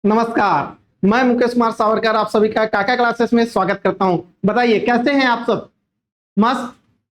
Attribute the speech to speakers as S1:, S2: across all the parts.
S1: नमस्कार। मैं मुकेश कुमार सावरकर आप सभी का काका क्लासेस में स्वागत करता हूं। बताइए कैसे हैं आप सब? मस्त।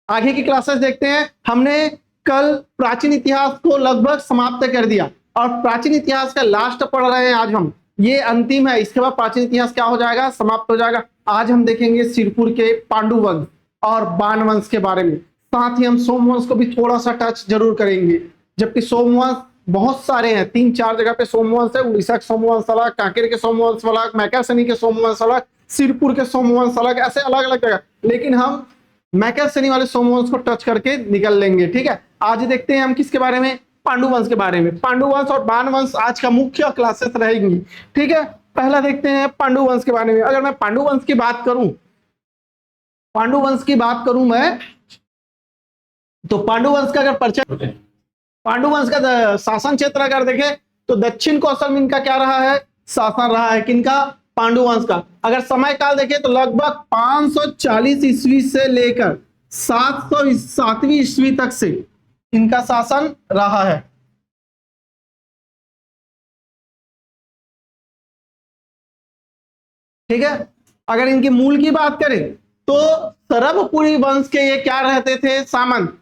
S1: आगे की क्लासेस देखते हैं। हमने कल प्राचीन इतिहास को लगभग समाप्त कर दिया और प्राचीन इतिहास का लास्ट पढ़ रहे हैं आज हम। ये अंतिम है, इसके बाद प्राचीन इतिहास क्या हो जाएगा? समाप्त हो जाएगा। आज हम देखेंगे सिरपुर के पांडु वंश और बाण वंश के बारे में। साथ ही हम सोमवंश को भी थोड़ा सा टच जरूर करेंगे, जबकि सोमवंश बहुत सारे हैं, 3-4 जगह पे सोमवंश है। उड़ीसा के सोमवंश अलग, कांकेर के सोमवंश अलग, मैकेसनी के सोमवंश अलग, सिरपुर के सोमवंश अलग, ऐसे अलग अलग जगह। लेकिन हम मैकेसनी वाले सोमवंश को टच करके निकल लेंगे। ठीक है, आज देखते हैं हम किसके बारे में? पांडु वंश के बारे में। पांडु वंश और बाण वंश आज का मुख्य क्लासेस रहेंगी। ठीक है, पहला देखते हैं पांडु वंश के बारे में। अगर मैं पांडु वंश की बात करूं, पांडु वंश की बात करूं मैं, तो पांडु वंश का अगर परिचय, पांडु वंश का शासन क्षेत्र अगर देखें तो दक्षिण कौशल में इनका क्या रहा है? शासन रहा है। किनका? पांडु वंश का। अगर समय काल देखें तो लगभग 540 ईस्वी से लेकर 707वीं ईस्वी तक से इनका शासन रहा है। ठीक है, अगर इनके मूल की बात करें तो सरभपुरी वंश के ये क्या रहते थे? सामंत।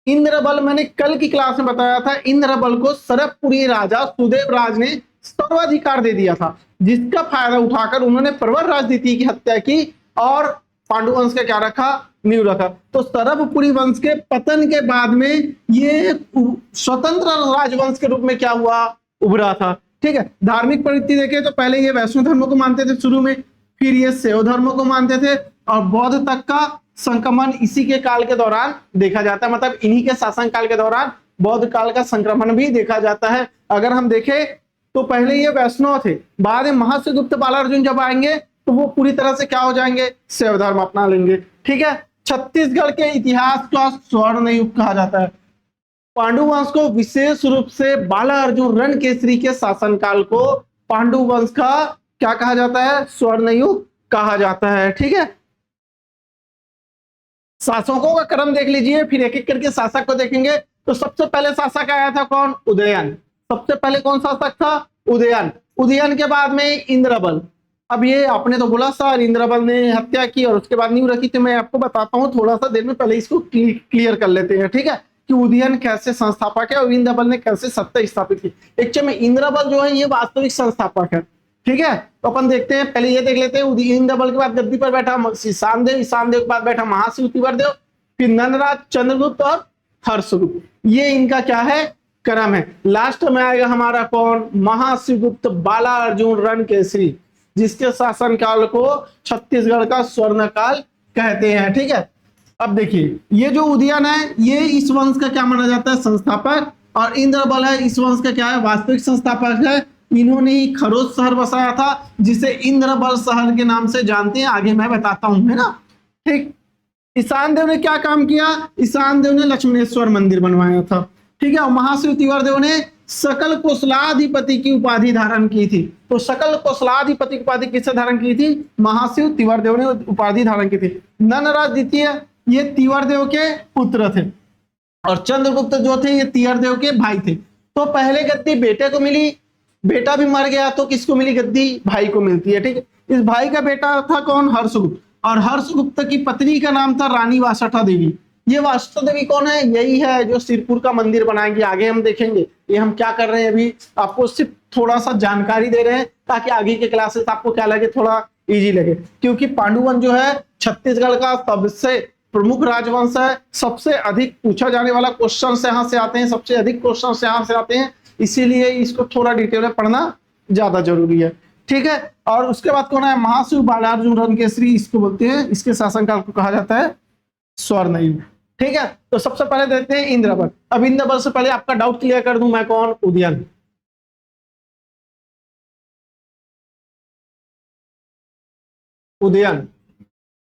S1: इंद्रबल, मैंने कल की क्लास में बताया था, इंद्रबल को सरभपुरी राजा सुदेव राज ने सर्वाधिकार दे दिया था, जिसका फायदा उठाकर उन्होंने प्रवर राजनीति की हत्या की और पांडु वंश का क्या रखा? नींव रखा। तो सरभपुरी वंश के पतन के बाद में ये स्वतंत्र राजवंश के रूप में क्या हुआ? उभरा था। ठीक है, धार्मिक प्रवृत्ति देखें तो पहले ये वैष्णव धर्म को मानते थे शुरू में, फिर ये शैव धर्म को मानते थे और बौद्ध तक का संक्रमण इसी के काल के दौरान देखा जाता है। मतलब इन्हीं के शासन काल के दौरान बौद्ध काल का संक्रमण भी देखा जाता है। अगर हम देखें तो पहले ये वैष्णव थे, बाद में महाश्रीगुप्त बालार्जुन जब आएंगे तो वो पूरी तरह से क्या हो जाएंगे? शैव धर्म अपना लेंगे। ठीक है, छत्तीसगढ़ के इतिहास का स्वर्ण युग कहा जाता है। पांडु वंश को विशेष रूप से बालार्जुन रणकेसरी के शासनकाल को पांडु वंश का क्या कहा जाता है? स्वर्ण युग कहा जाता है। ठीक है, शासकों का क्रम देख लीजिए, फिर एक एक करके शासक को देखेंगे। तो सबसे पहले शासक आया था कौन? उदयन। सबसे पहले कौन शासक था? उदयन। उदयन के बाद में इंद्रबल। अब ये आपने तो बोला सर इंद्रबल ने हत्या की और उसके बाद नींव रखी, तो मैं आपको बताता हूँ थोड़ा सा देर में, पहले इसको क्लियर कर लेते हैं। ठीक है, कि उदयन कैसे संस्थापक है और इंद्रबल ने कैसे सत्ता स्थापित की। एक्चुअली में इंद्रबल जो है ये वास्तविक संस्थापक है। ठीक है, तो अपन देखते हैं, पहले ये देख लेते हैं। इंद्रबल के बाद गद्दी पर बैठा ईशानदेव, ईशानदेव के बाद बैठा महाशिव तिवारदेव, फिर नंदराज, चंद्रगुप्त और हर्षगुप्त। ये इनका क्या है? क्रम है। लास्ट में आएगा हमारा कौन? महाशिवगुप्त बालार्जुन रणकेसरी, जिसके शासन काल को छत्तीसगढ़ का स्वर्ण काल कहते हैं। ठीक है, अब देखिए ये जो उदयन है ये इस वंश का क्या माना जाता है? संस्थापक। और इंद्रबल है इस वंश का क्या है? वास्तविक संस्थापक है। इन्होंने ही खरोज शहर बसाया था, जिसे इंद्रबल शहर के नाम से जानते हैं, आगे मैं बताता हूं, है ना। ठीक, ईशानदेव ने क्या काम किया? ईशानदेव ने लक्ष्मणेश्वर मंदिर बनवाया था। ठीक है, और महाशिव तिवारदेव ने सकल कोसलाधिपति की उपाधि धारण की थी। तो सकल कोसलाधिपति की उपाधि किससे धारण की थी? महाशिव तिवारदेव ने उपाधि धारण की थी। नंदराज द्वितीय ये तिवारदेव के पुत्र थे और चंद्रगुप्त जो थे ये तिवारदेव के भाई थे। तो पहले गद्दी बेटे को मिली, बेटा भी मर गया तो किसको मिली गद्दी? भाई को मिलती है। ठीक है, इस भाई का बेटा था कौन? हर्षगुप्त। और हर्षगुप्त की पत्नी का नाम था रानी वासठा देवी। ये वासठा देवी कौन है? यही है जो सिरपुर का मंदिर बनाएंगे, आगे हम देखेंगे। ये हम क्या कर रहे हैं अभी, आपको सिर्फ थोड़ा सा जानकारी दे रहे हैं ताकि आगे के क्लासेस आपको क्या लगे, थोड़ा इजी लगे। क्योंकि पांडुवंश जो है छत्तीसगढ़ का सबसे प्रमुख राजवंश है। सबसे अधिक पूछा जाने वाला क्वेश्चन यहाँ से आते हैं, सबसे अधिक क्वेश्चन यहाँ से आते हैं, इसीलिए इसको थोड़ा डिटेल में पढ़ना ज्यादा जरूरी है। ठीक है, और उसके बाद कौन है? महाशिव बालार्जुन रणकेसरी इसको बोलते हैं, इसके शासनकाल को कहा जाता है स्वर्ण युग। ठीक है, तो सबसे पहले देखते हैं इंद्रबल। अब इंद्रबल से पहले आपका डाउट क्लियर कर दूं मैं, कौन? उदयन। उदयन,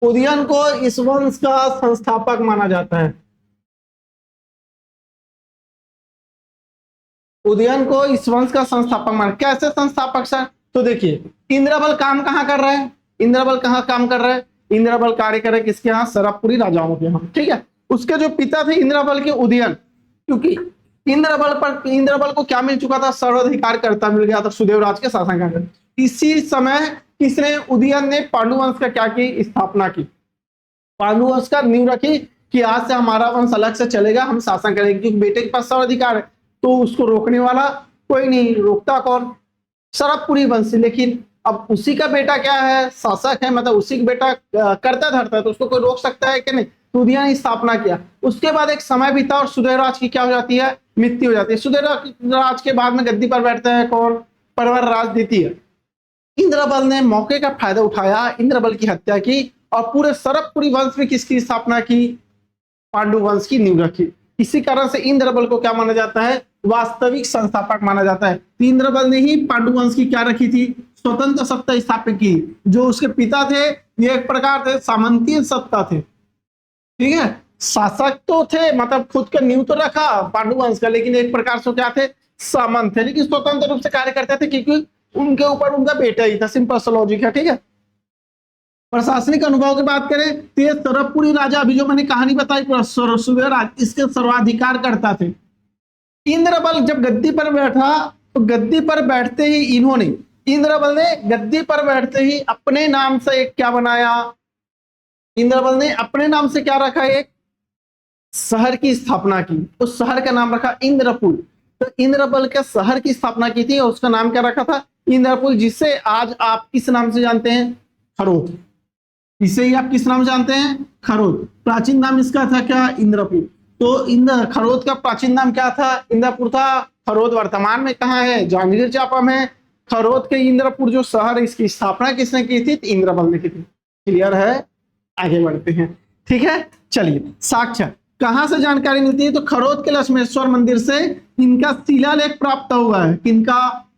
S1: उदयन को इस वंश का संस्थापक माना जाता है। उदयन को इस वंश का संस्थापक माना। कैसे संस्थापक सर? तो देखिए इंद्रबल काम कहाँ कर रहा है? इंद्रबल कहाँ काम कर रहा है? इंद्रबल कार्य कर रहे किसके यहाँ? सरभपुरी राजाओं के यहाँ। ठीक है, उसके जो पिता थे इंद्रबल के उदयन, क्योंकि इंद्रबल को क्या मिल चुका था? सर्वाधिकारकर्ता मिल गया था सुदेवराज के शासनकाल। इसी समय किसने, उदयन ने पांडुवंश का क्या की? स्थापना की। पांडुवंश का नींव रखी कि आज से हमारा वंश अलग से चलेगा, हम शासन करेंगे, क्योंकि बेटे के पास सर्वाधिकार है, तो उसको रोकने वाला कोई नहीं। रोकता कौन? सरबपुरी वंश। लेकिन अब उसी का बेटा क्या है? शासक है, मतलब उसी का बेटा करता धरता है, तो उसको कोई रोक सकता है कि नहीं? तो उदयन ने स्थापना किया। उसके बाद एक समय बीता और सुदेवराज की क्या हो जाती है? मृत्यु हो जाती है। सुदेवराज के बाद में गद्दी पर बैठते हैं कौन? प्रवरराज द्वितीय। इंद्रबल ने मौके का फायदा उठाया, इंद्रबल की हत्या की और पूरे सरबपुरी वंश में किसकी स्थापना की? पांडु वंश की नींव रखी। इसी कारण से इंद्रबल को क्या माना जाता है? वास्तविक संस्थापक माना जाता है। इंद्रबल ने ही पांडु वंश की क्या रखी थी? स्वतंत्र सत्ता स्थापित की। जो उसके पिता थे ये एक प्रकार थे सामंतीय सत्ता थे, ठीक है। शासक तो थे, मतलब खुद का नींव तो रखा पांडु वंश का, लेकिन एक प्रकार से क्या थे? सामंत थे, लेकिन स्वतंत्र रूप से कार्य करते थे, क्योंकि उनके ऊपर उनका बेटा ही था। सिंपल सा लॉजिक है, ठीक है। प्रशासनिक अनुभव की बात करें तो ये सरबपुरी राजा, अभी जो मैंने कहानी बताई सुदेवराज, इसके सर्वाधिकार करता थे। इंद्रबल जब गद्दी पर बैठा तो गद्दी पर बैठते ही इंद्रबल ने गद्दी पर बैठते ही अपने नाम से एक क्या बनाया? इंद्रबल ने अपने नाम से क्या रखा? एक शहर की स्थापना की। उस शहर का नाम रखा इंद्रपुर। तो इंद्रबल के शहर की स्थापना की थी और उसका नाम क्या रखा था? इंद्रपुर, जिसे आज आप किस नाम से जानते हैं? खरोद। इसे ही आप किस नाम जानते हैं? खरोद। प्राचीन नाम इसका था क्या? इंद्रपुर। तो खरोद का प्राचीन नाम क्या था? इंद्रपुर था। खरोद वर्तमान में कहाँ है? जांजगीर चांपा में। खरोद के इंद्रपुर जो शहर है, इसकी स्थापना किसने की थी? इंद्रबल ने की थी। क्लियर है? आगे बढ़ते हैं, ठीक है। चलिए, साक्ष्य कहां से जानकारी मिलती है? तो खरोद के लक्ष्मेश्वर मंदिर से इनका शिलालेख प्राप्त हुआ है। किनका?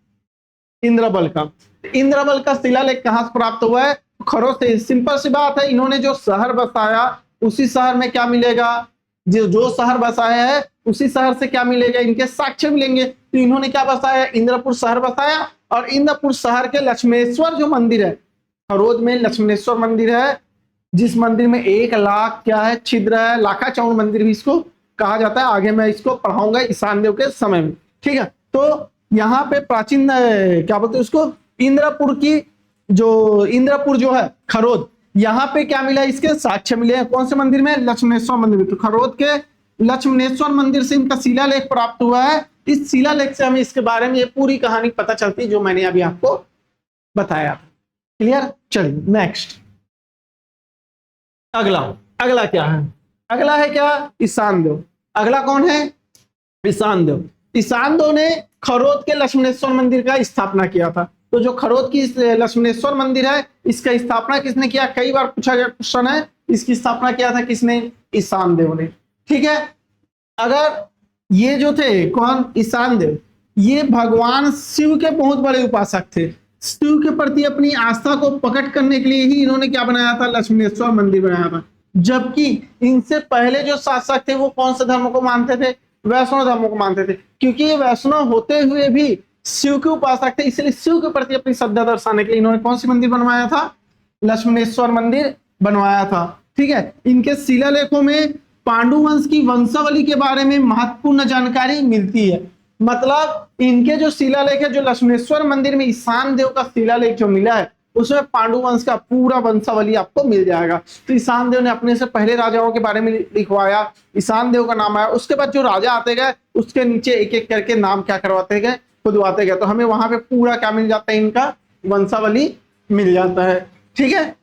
S1: इंद्रबल का। इंद्रबल का शिलालेख कहां से प्राप्त हुआ है? खरोद से। सिंपल सी बात है, इन्होंने जो शहर बसाया उसी शहर में क्या मिलेगा? जो शहर बसाया है उसी शहर से क्या मिलेगा? इनके साक्ष्य मिलेंगे। तो इन्होंने क्या बसाया? इंद्रपुर शहर बसाया। और इंद्रपुर शहर के लक्ष्मेश्वर जो मंदिर है, खरोद में लक्ष्मेश्वर मंदिर है, जिस मंदिर में 1 लाख क्या है? छिद्र है। लाखा चौड़ मंदिर भी इसको कहा जाता है। आगे मैं इसको पढ़ाऊंगा ईशान देव के समय में, ठीक है। तो यहाँ पे प्राचीन क्या बोलते हैं उसको? इंद्रपुर जो है खरोद, यहाँ पे क्या मिला? इसके साक्ष्य मिले हैं। कौन से मंदिर में? लक्ष्मणेश्वर मंदिर में। तो खरोद के लक्ष्मणेश्वर मंदिर से इनका शिलालेख प्राप्त हुआ है। इस शिलालेख से हमें इसके बारे में ये पूरी कहानी पता चलती है जो मैंने अभी आपको बताया। क्लियर? चलिए नेक्स्ट, अगला क्या है? अगला है क्या? ईशान देव। अगला कौन है? ईशान देव। ईशान देव ने खरोद के लक्ष्मणेश्वर मंदिर का स्थापना किया था। तो जो खरोद की लक्ष्मणेश्वर मंदिर है, इसका स्थापना किसने किया? कई बार पूछा गया क्वेश्चन है, इसकी स्थापना किया था किसने? ईशान देव ने, ठीक है। अगर ये जो थे कौन? ईशान देव, ये भगवान शिव के बहुत बड़े उपासक थे। शिव के प्रति अपनी आस्था को प्रकट करने के लिए ही इन्होंने क्या बनाया था? लक्ष्मणेश्वर मंदिर बनाया था। जबकि इनसे पहले जो शासक थे वो कौन से धर्म को मानते थे? वैष्णव धर्म को मानते थे। क्योंकि ये वैष्णव होते हुए भी शिव के उपासक थे, इसलिए शिव के प्रति अपनी श्रद्धा दर्शाने के लिए इन्होंने कौन सी मंदिर बनवाया था? लक्ष्मणेश्वर मंदिर बनवाया था, ठीक है। इनके शिलालेखों में पांडुवंश की वंशावली के बारे में महत्वपूर्ण जानकारी मिलती है। मतलब इनके जो शिलालेख है, जो लक्ष्मणेश्वर मंदिर में ईशान देव का शिलालेख जो मिला है, उसमें पांडुवंश का पूरा वंशावली आपको मिल जाएगा। तो ईशान देव ने अपने से पहले राजाओं के बारे में लिखवाया, ईशान देव का नाम आया। उसके बाद जो राजा आते गए उसके नीचे एक एक करके नाम क्या करवाते गए? खुदवाते गए। तो हमें वहां पे पूरा क्या मिल जाता है? इनका वंशावली मिल जाता है, ठीक है।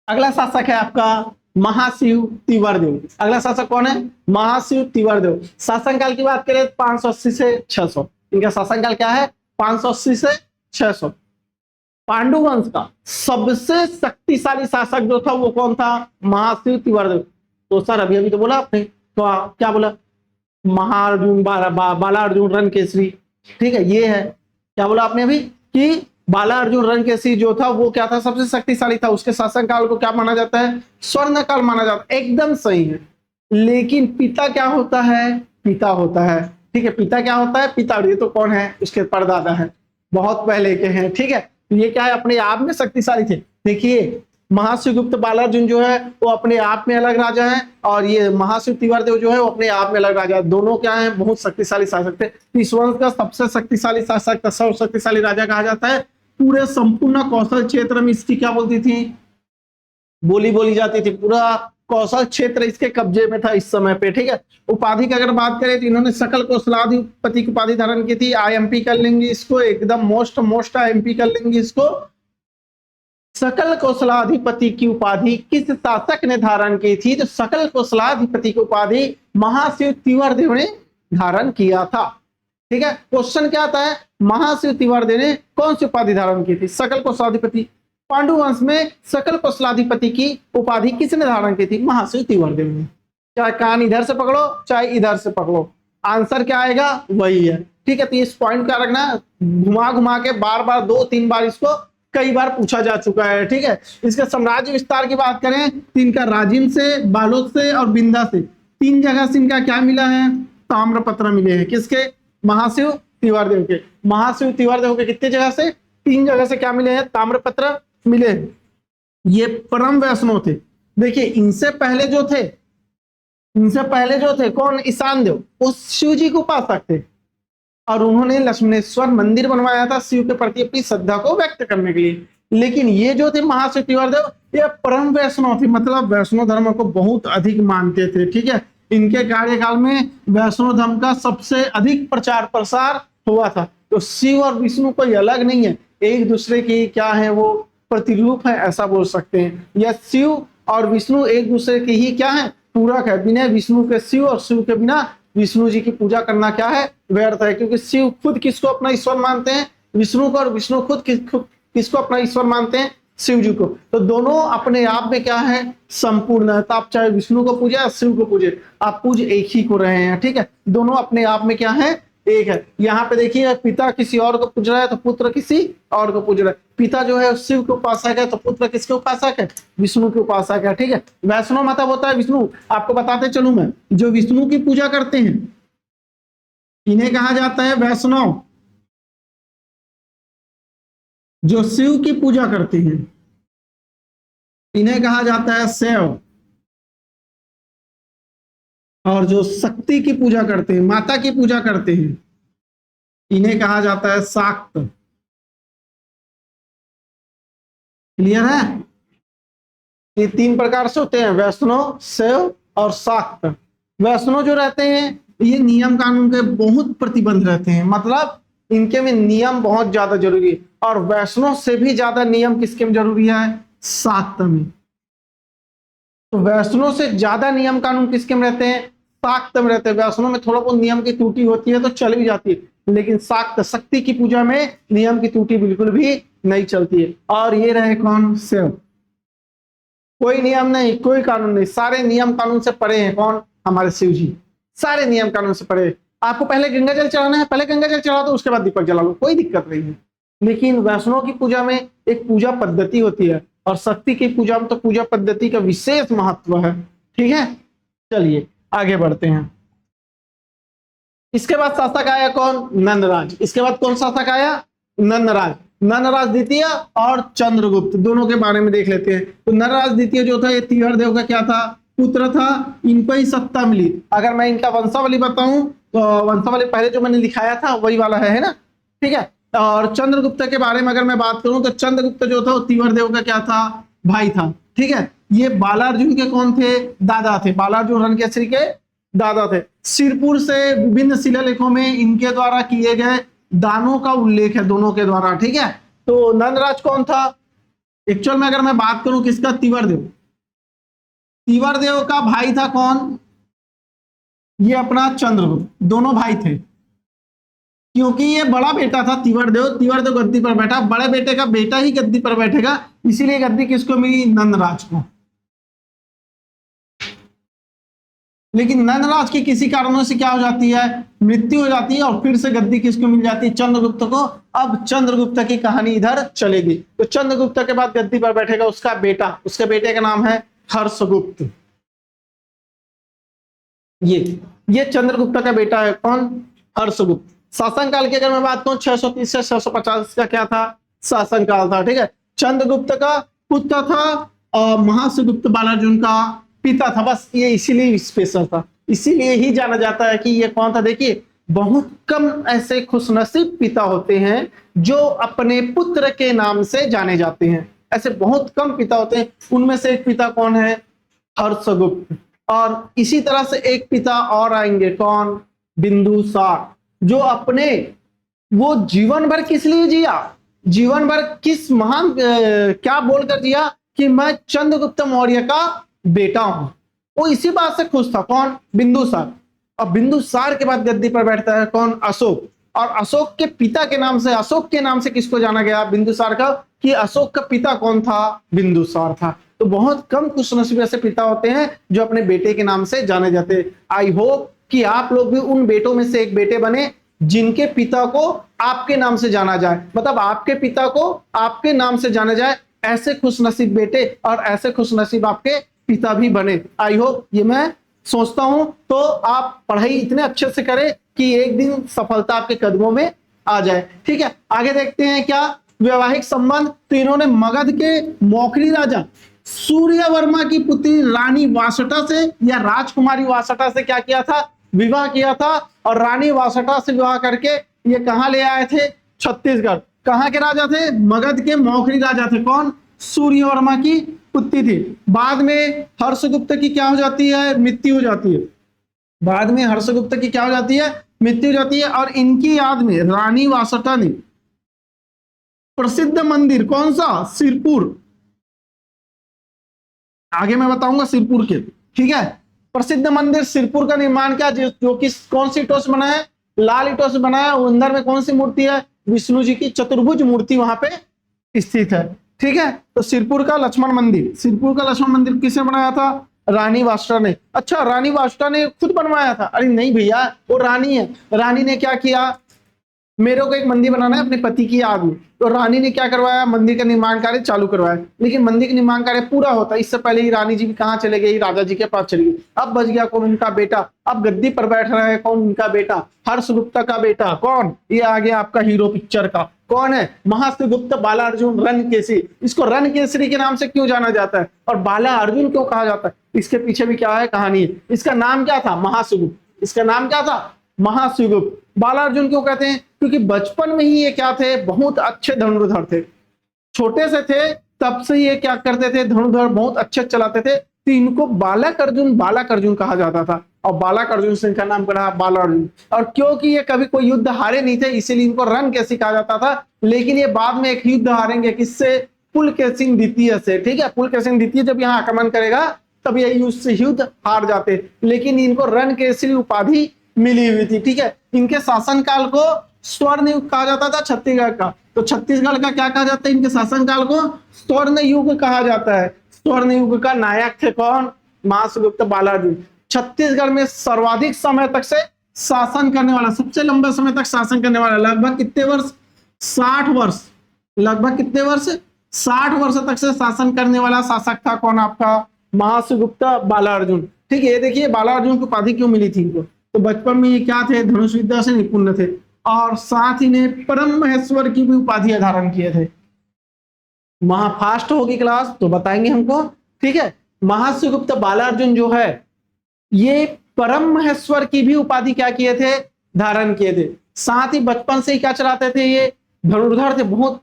S1: अगला शासक है आपका महाशिव तिवरदेव। अगला शासक कौन है? महाशिव तिवरदेव। शासनकाल की बात करें 580 से 600। इनका शासनकाल क्या है? 580 से 600। पांडुवंश का सबसे शक्तिशाली शासक जो था वो कौन था? महाशिव तिवरदेव। तो सर अभी तो बोला आपने, तो क्या बोला? महाअर्जुन, बाला अर्जुन रणकेसरी, ठीक है। ये है, क्या बोला आपने अभी? कि बाला अर्जुन रणकेसरी जो था वो क्या था? सबसे शक्तिशाली था। उसके शासनकाल को क्या माना जाता है? स्वर्ण काल माना जाता है। एकदम सही है। लेकिन पिता क्या होता है? पिता होता है, ठीक है। पिता क्या होता है? पिता। ये तो कौन है? उसके परदादा है, बहुत पहले के हैं, ठीक है। ये क्या है? अपने आप में शक्तिशाली थे। देखिए महाशिवगुप्त बालार्जुन जो है वो अपने आप में अलग राजा है, और ये महाशिव तिवारदेव जो है वो अपने आप में अलग राजा है। दोनों क्या है, बहुत शक्तिशाली शासक थे। इस वंश का सबसे शक्तिशाली शासक, सर्वशक्तिशाली राजा कहा जाता है। पूरे संपूर्ण कौशल क्षेत्र में इसकी क्या बोलती थी, बोली बोली जाती थी। पूरा कौशल क्षेत्र इसके कब्जे में था इस समय पे, ठीक है। उपाधि की अगर बात करें तो इन्होंने सकल कौशलाधिपति की उपाधि धारण की थी। आईएमपी कर लेंगे इसको, एकदम मोस्ट आईएमपी कर लेंगे इसको। सकल कौशलाधिपति की उपाधि किस शासक ने धारण की थी? तो सकल कौशलाधिपति की उपाधि महाशिव तिवारदेव ने धारण किया था, ठीक है। क्वेश्चन क्या आता है, महाशिव तिवारदेव ने कौन सी उपाधि धारण की थी? सकल कौशलाधिपति। पांडु वंश में सकल कौशलाधिपति की उपाधि किसने धारण की थी? महाशिव तिवारदेव ने। चाहे कान इधर से पकड़ो चाहे इधर से पकड़ो, आंसर क्या आएगा वही है, ठीक है। तो इस पॉइंट का रखना, घुमा घुमा के बार बार 2-3 बार इसको कई बार पूछा जा चुका है, ठीक है। इसके साम्राज्य विस्तार की बात करें तो इनका राजिम से, बालोद से और बिंदा से 3 जगह से इनका क्या मिला है? ताम्रपत्र मिले हैं। किसके? महाशिव तिवारदेव के। महाशिव तिवारदेव के कितने जगह से? 3 जगह से क्या मिले हैं? ताम्रपत्र मिले। ये परम वैष्णव थे। देखिए इनसे पहले जो थे कौन? ईशान देव, वो शिव जी के उपासक थे, और उन्होंने लक्ष्मणेश्वर मंदिर बनवाया था शिव के प्रति अपनी श्रद्धा को व्यक्त करने के लिए। लेकिन ये जो थे महाशिव तिवारदेव, ये परम वैष्णव थे, मतलब वैष्णव धर्म को बहुत अधिक मानते थे, ठीक है। इनके कार्यकाल में वैष्णव धर्म का सबसे अधिक प्रचार प्रसार हुआ था। तो शिव और विष्णु कोई अलग नहीं है, एक दूसरे की क्या है, वो प्रतिरूप है, ऐसा बोल सकते हैं। यह शिव और विष्णु एक दूसरे की ही क्या है? पूरक है। बिना विष्णु के शिव और शिव के बिना विष्णु जी की पूजा करना क्या है? व्यर्थ है। क्योंकि शिव खुद किसको अपना ईश्वर मानते हैं? विष्णु को। और विष्णु खुद किसको अपना ईश्वर मानते हैं? शिव जी को। तो दोनों अपने आप में क्या है? संपूर्ण है। तो आप चाहे विष्णु को पूजे या शिव को पूजे, आप पूज एक ही को रहे हैं, ठीक है। दोनों अपने आप में क्या है? एक है। यहाँ पे देखिए पिता किसी और को पूज रहा है तो पुत्र किसी और को पूज रहा है। पिता जो है शिव के उपासक है तो पुत्र किसके उपासक है? विष्णु के उपासक है, ठीक है। वैष्णव मतलब होता है विष्णु। आपको बताते चलूं मैं, जो विष्णु की पूजा करते हैं इन्हें कहा जाता है वैष्णव। जो शिव की पूजा करते हैं इन्हें कहा जाता है शैव। और जो शक्ति की पूजा करते हैं, माता की पूजा करते हैं, इन्हें कहा जाता है शाक्त। क्लियर है? ये 3 प्रकार से होते हैं, वैष्णव, शैव और शाक्त। वैष्णव जो रहते हैं ये नियम कानून के बहुत प्रतिबंध रहते हैं, मतलब इनके में नियम बहुत ज्यादा जरूरी है। और वैष्णव से भी ज्यादा नियम किसके में जरूरी है? शाक्त में। तो वैष्णव से ज्यादा नियम कानून किसके में रहते हैं? शाक्त में रहते हैं। वैष्णव में थोड़ा बहुत नियम की त्रुटि होती है तो चल भी जाती है, लेकिन शाक्त शक्ति की पूजा में नियम की त्रुटि बिल्कुल भी नहीं चलती है। और ये रहे कौन? शिव। कोई नियम नहीं, कोई कानून नहीं, सारे नियम कानून से परे हैं। कौन? हमारे शिव जी सारे नियम कानून से परे। आपको पहले गंगा जल चढ़ाना है, पहले गंगा जल चढ़ा दो, उसके बाद दीपक जला लो, कोई दिक्कत नहीं है। लेकिन वैष्णव की पूजा में एक पूजा पद्धति होती है, और शक्ति की पूजा में तो पूजा पद्धति का विशेष महत्व है, ठीक है। चलिए आगे बढ़ते हैं। इसके बाद शासक आया कौन? नंदराज। इसके बाद कौन शासक आया? नंदराज। नंदराज द्वितीय और चंद्रगुप्त दोनों के बारे में देख लेते हैं। तो नंदराज द्वितीय जो था ये तिवारदेव का क्या था? पुत्र था। इनको ही सत्ता मिली। अगर मैं इनका वंशावली बताऊं तो वंशावली पहले जो मैंने दिखाया था वही वाला है ना, ठीक है। और चंद्रगुप्त के बारे में अगर मैं बात करूं तो चंद्रगुप्त जो था वो तिवारदेव का क्या था? भाई था, ठीक है। ये बालार्जुन के कौन थे? दादा थे। बालार्जुन रणकेसरी के दादा थे। सिरपुर से विभिन्न शिलालेखों में इनके द्वारा किए गए दानों का उल्लेख है, दोनों के द्वारा, ठीक है। तो नंदराज कौन था? एक्चुअल में अगर मैं बात करूं किसका? तिवारदेव। तिवारदेव का भाई था कौन? ये अपना चंद्रगुप्त। दोनों भाई थे। क्योंकि ये बड़ा बेटा था तिवारदेव गद्दी पर बैठा, बड़े बेटे का बेटा ही गद्दी पर बैठेगा, इसीलिए गद्दी किसको मिली? नंदराज को। लेकिन नंदराज की किसी कारणों से क्या हो जाती है? मृत्यु हो जाती है, और फिर से गद्दी किसको मिल जाती है? चंद्रगुप्त को। अब चंद्रगुप्त की कहानी इधर चलेगी। तो चंद्रगुप्त के बाद गद्दी पर बैठेगा उसका बेटा, उसके बेटे का नाम है हर्षगुप्त। ये चंद्रगुप्त का बेटा है कौन? हर्षगुप्त। शासनकाल की अगर मैं बात करूं 630 से 650 का क्या था? शासनकाल था, ठीक है। चंद्रगुप्त का पुत्र था महासुगुप्त बालार्जुन का पिता था। बस ये इसीलिए स्पेशल था, इसीलिए ही जाना जाता है कि ये कौन था। देखिए बहुत कम ऐसे खुशनसीब पिता होते हैं जो अपने पुत्र के नाम से जाने जाते हैं, ऐसे बहुत कम पिता होते हैं। उनमें से एक पिता कौन है, हर्षगुप्त। और इसी तरह से एक पिता और आएंगे, कौन, बिंदुसार, जो अपने वो जीवन भर किस लिए जिया, जीवन भर किस महान क्या बोलकर जिया कि मैं चंद्रगुप्त मौर्य का बेटा हूं। वो इसी बात से खुश था, कौन, बिंदुसार। और बिंदुसार के बाद गद्दी पर बैठता है कौन, अशोक। और अशोक के पिता के नाम से, अशोक के नाम से किसको जाना गया, बिंदुसार का, कि अशोक का पिता कौन था, बिंदुसार था। तो बहुत कम खुशनसीब ऐसे पिता होते हैं जो अपने बेटे के नाम से जाने जाते हैं। आई होप कि आप लोग भी उन बेटों में से एक बेटे बने जिनके पिता को आपके नाम से जाना जाए, मतलब आपके पिता को आपके नाम से जाना जाए। ऐसे खुशनसीब बेटे और ऐसे खुशनसीब आपके पिता भी बने। आई होप, ये मैं सोचता हूं। तो आप पढ़ाई इतने अच्छे से करें कि एक दिन सफलता आपके कदमों में आ जाए। ठीक है, आगे देखते हैं क्या वैवाहिक संबंध। तो इन्होंने मगध के मौखरी राजा सूर्यवर्मा की पुत्री रानी वासटा से या राजकुमारी वासटा से क्या किया था, विवाह किया था। और रानी वासटा से विवाह करके ये कहां ले आए थे, छत्तीसगढ़। कहां के राजा थे, मगध के मौखरी राजा थे, कौन, सूर्यवर्मा की पुत्री थी। बाद में हर्षगुप्त की क्या हो जाती है, मृत्यु हो जाती है। बाद में हर्षगुप्त की क्या हो जाती है, मृत्यु हो जाती है। और इनकी याद में रानी वासटा ने प्रसिद्ध मंदिर कौन सा, सिरपुर, आगे मैं बताऊंगा सिरपुर के, ठीक है। प्रसिद्ध मंदिर सिरपुर का निर्माण किया, जो कि कौन सी ईंटों से बना है, लाल ईंटों से बना है। अंदर में कौन सी मूर्ति है, विष्णु जी की चतुर्भुज मूर्ति वहां पे स्थित है। ठीक है, तो सिरपुर का लक्ष्मण मंदिर, सिरपुर का लक्ष्मण मंदिर किसने बनाया था, रानी वासटा ने। अच्छा, रानी वासटा ने खुद बनवाया था, अरे नहीं भैया, वो रानी है। रानी ने क्या किया, मेरे को एक मंदिर बनाना है अपने पति की याद में, तो रानी ने क्या करवाया, मंदिर का निर्माण कार्य चालू करवाया। लेकिन मंदिर का निर्माण कार्य पूरा होता, इससे पहले ही रानी जी भी कहाँ चले गई, राजा जी के पास चली गई। अब बच गया कौन, उनका बेटा। अब गद्दी पर बैठ रहा है कौन, उनका बेटा, हर्षगुप्त का बेटा, कौन, ये आ गया आपका हीरो पिक्चर का, कौन है, महासुगुप्त बालार्जुन रणकेसरी। इसको रणकेसरी के नाम से क्यों जाना जाता है और बाला अर्जुन क्यों कहा जाता है, इसके पीछे भी क्या है कहानी है। इसका नाम क्या था, महासुगुप्त। इसका नाम क्या था, महासुगुप्त। बालार्जुन क्यों कहते हैं, क्योंकि बचपन में ही ये क्या थे, बहुत अच्छे धनुर्धर थे। छोटे से थे तब से ये क्या करते थे, धनुर्धर बहुत अच्छे चलाते थे। तो इनको बालक अर्जुन कहा जाता था। और बालक अर्जुन से इनका नाम पड़ा बालार्जुन। और क्योंकि ये कभी कोई युद्ध हारे नहीं थे, इसीलिए इनको रणकेसरी कहा जाता था। लेकिन ये बाद में एक युद्ध हारेंगे, किससे, पुलकेशिन द्वितीय से। ठीक है, पुलकेशिन द्वितीय जब यहाँ आक्रमण करेगा तब ये युद्ध हार जाते, लेकिन इनको रणकेसरी उपाधि मिली हुई थी। ठीक है, इनके शासनकाल को स्वर्ण युग कहा जाता था छत्तीसगढ़ का। तो छत्तीसगढ़ का क्या कहा जाता है, इनके शासनकाल को स्वर्ण युग कहा जाता है। स्वर्ण युग का नायक थे कौन, महासुगुप्त बालार्जुन। छत्तीसगढ़ में सर्वाधिक समय तक से शासन करने वाला, सबसे लंबे समय तक शासन करने वाला, लगभग कितने वर्ष, 60 वर्ष, लगभग कितने वर्ष, 60 वर्ष तक से शासन करने वाला शासक था कौन, आपका महासुगुप्त बालार्जुन। ठीक है, ये देखिए बालार्जुन को उपाधि क्यों मिली थी इनको, तो बचपन में ये क्या थे, धनुष विद्या से निपुण थे। और साथ ही ने परम महेश्वर की भी उपाधि धारण किए थे। वहां फास्ट होगी क्लास तो बताएंगे हमको। ठीक है, महासुगुप्त बालार्जुन जो है ये परम महेश्वर की भी उपाधि क्या किए थे, धारण किए थे। साथ ही बचपन से ही क्या चलाते थे, ये धनुर्धर थे, बहुत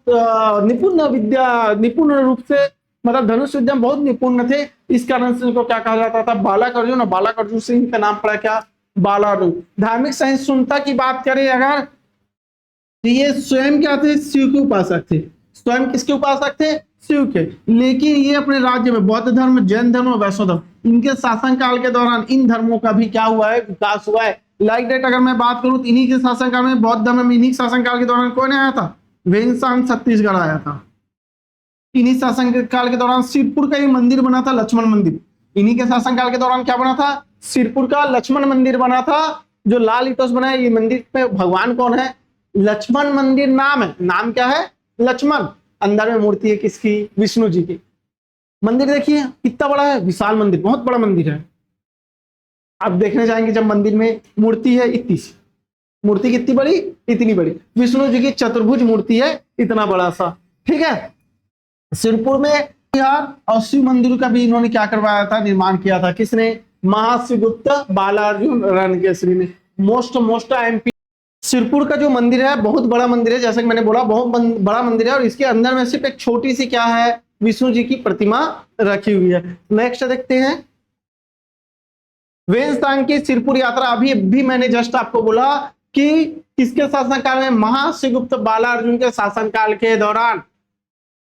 S1: निपुण रूप से, मतलब धनुष विद्या में बहुत निपुण थे। इस कारण से इनको क्या कहा जाता था, बालक अर्जुन। और बालक अर्जुन से इनका नाम पड़ा क्या, बालार्जुन। धार्मिक सहिष्णुता की बात करें अगर, तो ये स्वयं क्या थे, शिव के उपासक थे। स्वयं किसके उपासक थे, शिव के। लेकिन ये अपने राज्य में बौद्ध धर्म, जैन धर्म और वैष्णव धर्म, इनके शासनकाल के दौरान इन धर्मों का भी क्या हुआ है, विकास हुआ है। लाइक डेट अगर मैं बात करूं तो इन्हीं के शासनकाल में, बौद्ध धर्म में इन्हीं शासनकाल के दौरान कौन आया था, वेंसांग छत्तीसगढ़ आया था। इन्हीं शासनकाल के दौरान सिरपुर का ये मंदिर बना था, लक्ष्मण मंदिर। इन्हीं के शासनकाल के दौरान क्या बना था, सिरपुर का लक्ष्मण मंदिर बना था, जो लाल ईंटों से बना है। ये मंदिर पे भगवान कौन है, लक्ष्मण मंदिर नाम है, नाम क्या है, लक्ष्मण। अंदर में मूर्ति है किसकी, विष्णु जी की। मंदिर देखिए कितना बड़ा है, विशाल मंदिर, बहुत बड़ा मंदिर है। आप देखने जाएंगे जब मंदिर में मूर्ति है इतनी सी, मूर्ति कितनी बड़ी, इतनी बड़ी, विष्णु जी की चतुर्भुज मूर्ति है, इतना बड़ा सा। ठीक है, सिरपुर में विहार और शिव मंदिर का भी इन्होंने क्या करवाया था, निर्माण किया था। किसने? महाशिवगुप्त बालार्जुन रणकेसरी ने। मोस्ट एमपी सिरपुर का जो मंदिर है बहुत बड़ा मंदिर है, जैसे कि मैंने बोला बहुत बड़ा मंदिर है, और इसके अंदर में सिर्फ एक छोटी सी क्या है, विष्णु जी की प्रतिमा रखी हुई है। नेक्स्ट देखते हैं वेन्सांग की सिरपुर यात्रा। अभी भी मैंने जस्ट आपको बोला कि किसके शासनकाल में, महाशिवगुप्त बालार्जुन के शासनकाल के दौरान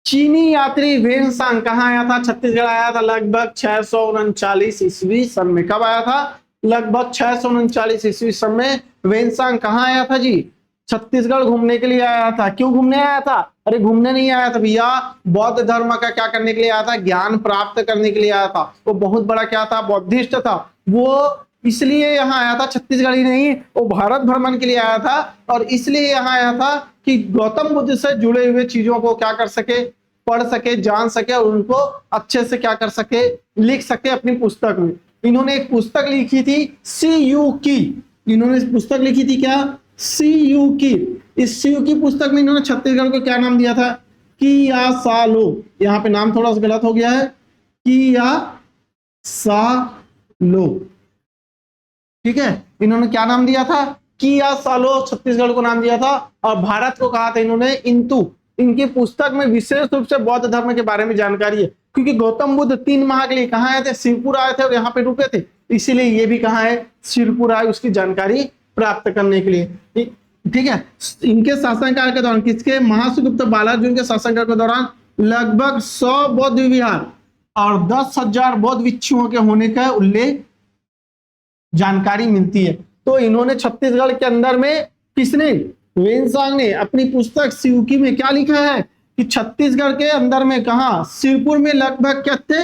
S1: चीनी यात्री वेन्सांग कहाँ आया था, छत्तीसगढ़ आया था लगभग 639 ईस्वी सन में। कब आया था? लगभग 639 ईस्वी सन में वेन्सांग कहाँ आया था जी? छत्तीसगढ़ घूमने के लिए आया था। क्यों घूमने आया था? अरे घूमने नहीं आया था भैया, बौद्ध धर्म का क्या करने के लिए आया था, ज्ञान प्राप्त करने के लिए आया था। वो बहुत बड़ा क्या था, बौद्धिस्ट था। वो इसलिए यहाँ आया था, छत्तीसगढ़ ही नहीं, वो भारत भ्रमण के लिए आया था, और इसलिए यहाँ आया था कि गौतम बुद्ध से जुड़े हुए चीजों को क्या कर सके, पढ़ सके, जान सके, और उनको अच्छे से क्या कर सके, लिख सके अपनी पुस्तक में। इन्होंने एक पुस्तक लिखी थी CU की, इन्होंने पुस्तक लिखी थी क्या, CU की। इस CU की पुस्तक में इन्होंने छत्तीसगढ़ को क्या नाम दिया था, कियासालो। यहाँ पे नाम थोड़ा सा गलत हो गया है, कियासालो, ठीक है। इन्होंने क्या नाम दिया था, कियासालो छत्तीसगढ़ को नाम दिया था, और भारत को कहा था इन्होंने इंतु। इनकी पुस्तक में विशेष रूप से बौद्ध धर्म के बारे में जानकारी है, क्योंकि गौतम बुद्ध 3 माह के लिए कहाँ आए थे, सिरपुर आए थे और यहाँ पे रुके थे, इसीलिए ये भी कहाँ है, सिरपुर आए उसकी जानकारी प्राप्त करने के लिए, ठीक है। इनके शासनकाल के दौरान, किसके, महाशिवगुप्त बालार्जुन के शासनकाल के दौरान लगभग 100 बौद्ध विहार और 10,000 बौद्ध भिक्षुओं के होने का उल्लेख जानकारी मिलती है। तो इन्होंने छत्तीसगढ़ के अंदर में, किसने, वेन्सांग ने अपनी पुस्तक सिउकी में क्या लिखा है कि छत्तीसगढ़ के अंदर में कहा, सिरपुर में लगभग क्या थे,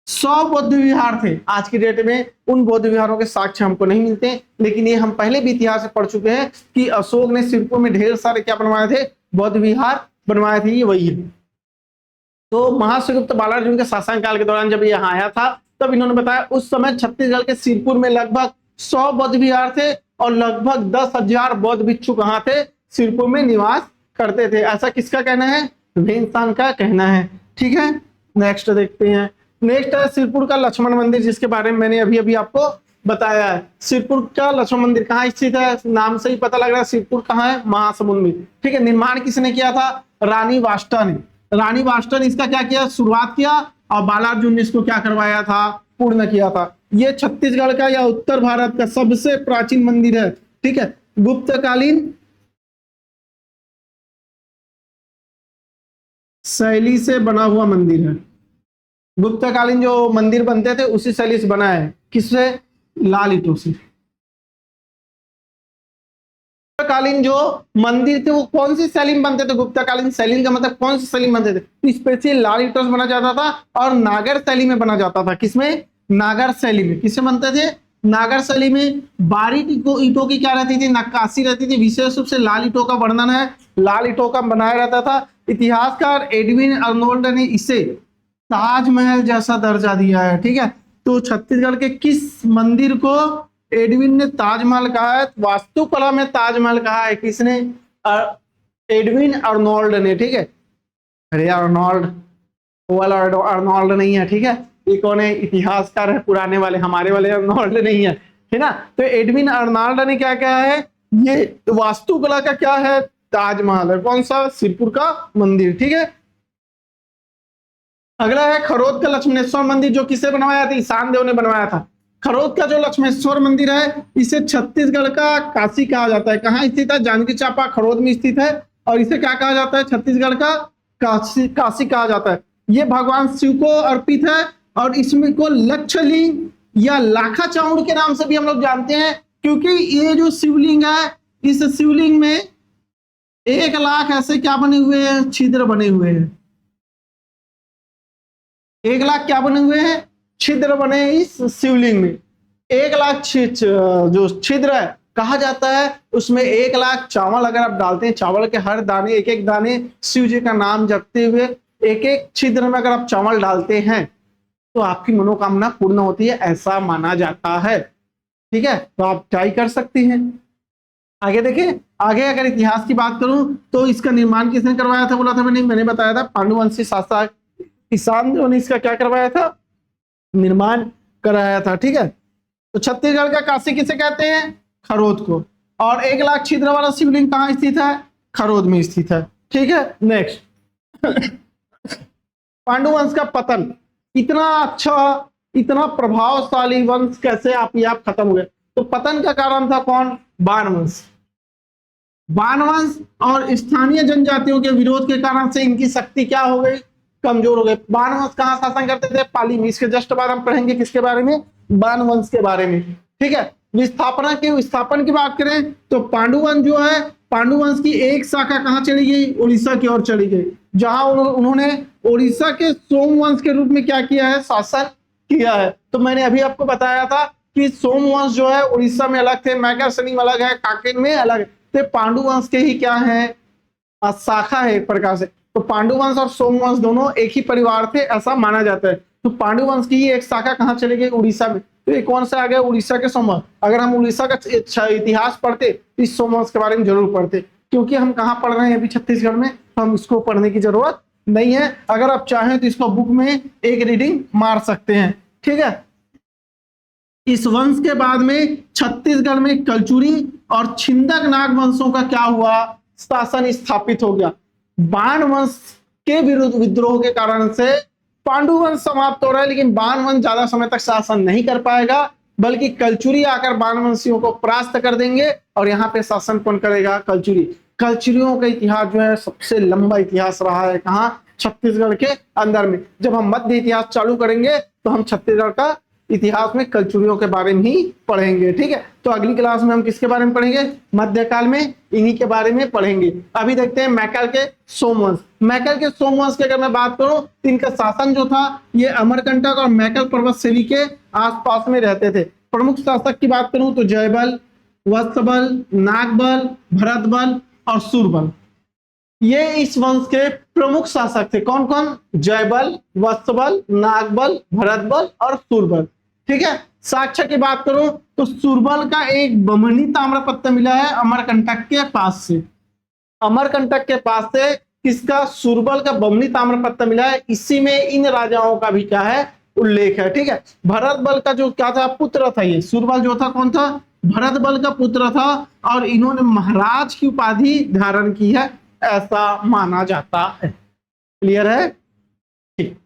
S1: 100 बौद्ध विहार थे। आज की डेट में उन बौद्ध विहारों के साक्ष्य हमको नहीं मिलते, लेकिन ये हम पहले भी इतिहास में पढ़ चुके हैं कि अशोक ने सिरपुर में ढेर सारे क्या बनवाए थे, बौद्ध विहार बनवाए थे। ये वही है। तो महाशिवगुप्त बालार्जुन के शासनकाल के दौरान जब यहाँ आया था, तब इन्होंने बताया उस समय छत्तीसगढ़ के सिरपुर में लगभग 100 बौद्ध विहार थे, और लगभग 10,000 बौद्ध भिक्षु कहाँ थे, सिरपुर में निवास करते थे। ऐसा किसका कहना है, वेन्सांग का कहना है, ठीक है। नेक्स्ट देखते हैं, नेक्स्ट है सिरपुर का लक्ष्मण मंदिर, जिसके बारे में मैंने अभी अभी आपको बताया है। सिरपुर का लक्ष्मण मंदिर कहाँ स्थित है, नाम से ही पता लग रहा है सिरपुर कहाँ है, महासमुंद में, ठीक है। निर्माण किसने किया था, रानी वाष्टा ने। रानी वाष्टा ने इसका क्या किया, शुरुआत किया, और बालार्जुन ने इसको क्या करवाया था, पूर्ण किया था। ये छत्तीसगढ़ का या उत्तर भारत का सबसे प्राचीन मंदिर है, ठीक है। गुप्तकालीन शैली से बना हुआ मंदिर है। गुप्तकालीन जो मंदिर बनते थे उसी शैली से बना है, किससे, लाल ईंटों से। गुप्तकालीन जो मंदिर थे वो कौन सी शैली में बनते थे, गुप्तकालीन शैली का मतलब कौन सी शैली में बनते थे, स्पेशली लाल ईंटों से बना जाता था, और नागर शैली में बना जाता था। किसमें, नागर शैली में। किससे बनते थे, नागर शैली में। बारीक ईंटों की क्या रहती थी, नक्काशी रहती थी। विशेष रूप से लाल ईंटों का वर्णन है, लाल ईंटों का बनाया रहता था। इतिहासकार एडविन अर्नोल्ड ने इसे ताजमहल जैसा दर्जा दिया है, ठीक है। तो छत्तीसगढ़ के किस मंदिर को एडविन ने ताजमहल कहा है, वास्तुकला में ताजमहल कहा है, किसने, एडविन अर्नोल्ड ने, ठीक है। अरे अर्नोल्ड, अर्नोल्ड नहीं है, ठीक है। ये कौन है, इतिहासकार है पुराने वाले, हमारे वाले अर्नोल्ड नहीं है, है ना। तो एडविन अर्नोल्ड ने क्या कहा है, ये वास्तुकला का क्या है, ताजमहल है। कौन सा, सिरपुर का मंदिर, ठीक है। अगला है खरोद का लक्ष्मणेश्वर मंदिर, जो किसे बनवाया था, ईशान देव ने बनवाया था। खरोद का जो लक्ष्मणेश्वर मंदिर है, इसे छत्तीसगढ़ का काशी कहा जाता है। कहाँ स्थित है, जांजगीर चांपा खरोद में स्थित है, और इसे क्या कहा जाता है, छत्तीसगढ़ का काशी कहा जाता है। ये भगवान शिव को अर्पित है, और इसमें को लक्षलिंग या लाखा चाउड़ के नाम से भी हम लोग जानते हैं, क्योंकि ये जो शिवलिंग है, इस शिवलिंग में 1 लाख ऐसे क्या बने हुए हैं, छिद्र बने हुए हैं। 1 लाख क्या बने हुए हैं, छिद्र बने इस शिवलिंग में। 1 लाख जो छिद्र है, कहा जाता है उसमें 1 लाख चावल अगर आप डालते हैं, चावल के हर दाने, एक एक दाने शिव जी का नाम जपते हुए एक एक छिद्र में अगर आप चावल डालते हैं, तो आपकी मनोकामना पूर्ण होती है, ऐसा माना जाता है, ठीक है। तो आप ट्राई कर सकती हैं। आगे देखें, आगे अगर इतिहास की बात करूं तो इसका निर्माण किसने करवाया था, बोला था मैंने बताया था, पांडुवंशी शासक ईशान देव ने इसका क्या करवाया था, निर्माण कराया था। ठीक है, तो छत्तीसगढ़ का काशी किसे कहते हैं, खरोद को। और 1,00,000 छिद्र वाला शिवलिंग कहाँ स्थित है, खरोद में स्थित है। ठीक है, नेक्स्ट पांडु वंश का पतन। इतना अच्छा, इतना प्रभावशाली वंश कैसे आप खत्म हुए, तो पतन का कारण था कौन, बाण वंश। बाण वंश और स्थानीय जनजातियों के विरोध के कारण से इनकी शक्ति क्या हो गई, कमजोर हो गई। बाण वंश कहाँ शासन करते थे, पाली में। इसके जस्ट बाद हम पढ़ेंगे किसके बारे में, बाण वंश के बारे में। ठीक है, विस्थापन की बात करें तो पांडु वंश जो है, पांडु वंश की एक शाखा कहाँ चली गई, उड़ीसा की ओर चली गई, जहां उन्होंने उड़ीसा के सोमवंश के रूप में क्या किया है, शासन किया है। तो मैंने अभी आपको बताया था कि सोमवंश जो है उड़ीसा में अलग थे, मैकर सनी में अलग है, काकेन में अलग है। तो पांडु वंश के ही क्या है, शाखा है एक प्रकार से। तो पांडु वंश और सोमवंश दोनों एक ही परिवार थे, ऐसा माना जाता है। तो पांडु वंश की ही एक शाखा कहाँ चली गई, उड़ीसा में। तो ये कौन सा आ गया, उड़ीसा के सोमवंश। अगर हम उड़ीसा का इतिहास पढ़ते तो इस सोमवंश के बारे में जरूर पढ़ते, क्योंकि हम कहाँ पढ़ रहे हैं अभी, छत्तीसगढ़ में, तो हम इसको पढ़ने की जरूरत नहीं है। अगर आप चाहें तो इसको बुक में एक रीडिंग मार सकते हैं। ठीक है, इस वंश के बाद में छत्तीसगढ़ में कलचुरी और छिंदक नाग वंशों का क्या हुआ, शासन स्थापित हो गया। बाण वंश के विरुद्ध विद्रोह के कारण से पांडु वंश समाप्त हो रहा है, लेकिन बाण वंश ज्यादा समय तक शासन नहीं कर पाएगा, बल्कि कलचुरी आकर बाण वंशियों को परास्त कर देंगे। और यहाँ पे शासन कौन करेगा, कलचुरी। कलचुरियों का इतिहास जो है सबसे लंबा इतिहास रहा है, कहाँ, छत्तीसगढ़ के अंदर में। जब हम मध्य इतिहास चालू करेंगे तो हम छत्तीसगढ़ का इतिहास में कलचुरियों के बारे में ही पढ़ेंगे। ठीक है, तो अगली क्लास में हम किसके बारे में पढ़ेंगे, मध्यकाल में इन्हीं के बारे में पढ़ेंगे। अभी देखते हैं मैकल के सोमवंश। मैकल के सोमवंश की अगर मैं बात करूं तो इनका शासन जो था, ये अमरकंटक और मैकल पर्वत श्रेणी के आसपास में रहते थे। प्रमुख शासक की बात करूं तो जयबल, वत्सबल, नागबल, भरतबल और सूरबल, ये इस वंश के प्रमुख शासक थे। कौन कौन, जयबल, वत्सबल, नागबल, भरतबल और सूरबल। ठीक है, साक्ष्य की बात करूं तो सूरबल का एक बमनी ताम्रपत्र मिला है अमरकंटक के पास से। अमरकंटक के पास से किसका, सूरबल का बमनी ताम्रपत्र मिला है। इसी में इन राजाओं का भी क्या है, उल्लेख है। ठीक है, भरतबल का जो क्या था, पुत्र था। ये सूरबल जो था कौन था, भरतबल का पुत्र था, और इन्होंने महाराज की उपाधि धारण की है, ऐसा माना जाता है। क्लियर है, ठीक।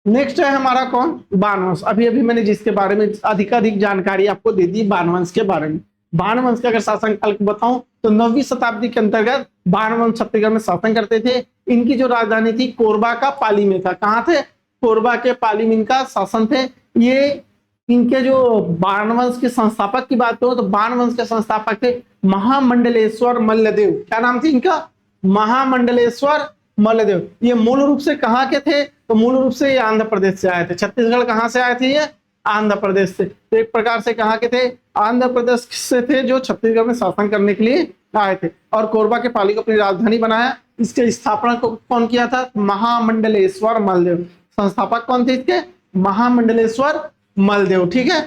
S1: नेक्स्ट है हमारा कौन, बाणवंश। अभी अभी मैंने जिसके बारे में अधिकाधिक जानकारी आपको दे दी बाणवंश के बारे में। बाणवंश का अगर शासनकाल को बताऊं तो 9वीं शताब्दी के अंतर्गत बाणवंश छत्तीसगढ़ में शासन करते थे। इनकी जो राजधानी थी कोरबा का पाली में था। कहाँ थे, कोरबा के पाली में इनका शासन थे। ये इनके जो बाणवंश के संस्थापक की बात करो तो बाणवंश के संस्थापक थे महामंडलेश्वर मल्लदेव। क्या नाम थी इनका, महामंडलेश्वर मल्लदेव। ये मूल रूप से कहाँ के थे, तो मूल रूप से ये आंध्र प्रदेश से आए थे। छत्तीसगढ़ कहाँ से आए थे, ये आंध्र प्रदेश से। तो एक प्रकार से कहाँ के थे, आंध्र प्रदेश से थे, जो छत्तीसगढ़ में शासन करने के लिए आए थे। और कोरबा के पाली को अपनी राजधानी बनाया। इसके स्थापना को कौन किया था, महामंडलेश्वर मल्लदेव। संस्थापक कौन थे इसके, महामंडलेश्वर मल्लदेव। ठीक है,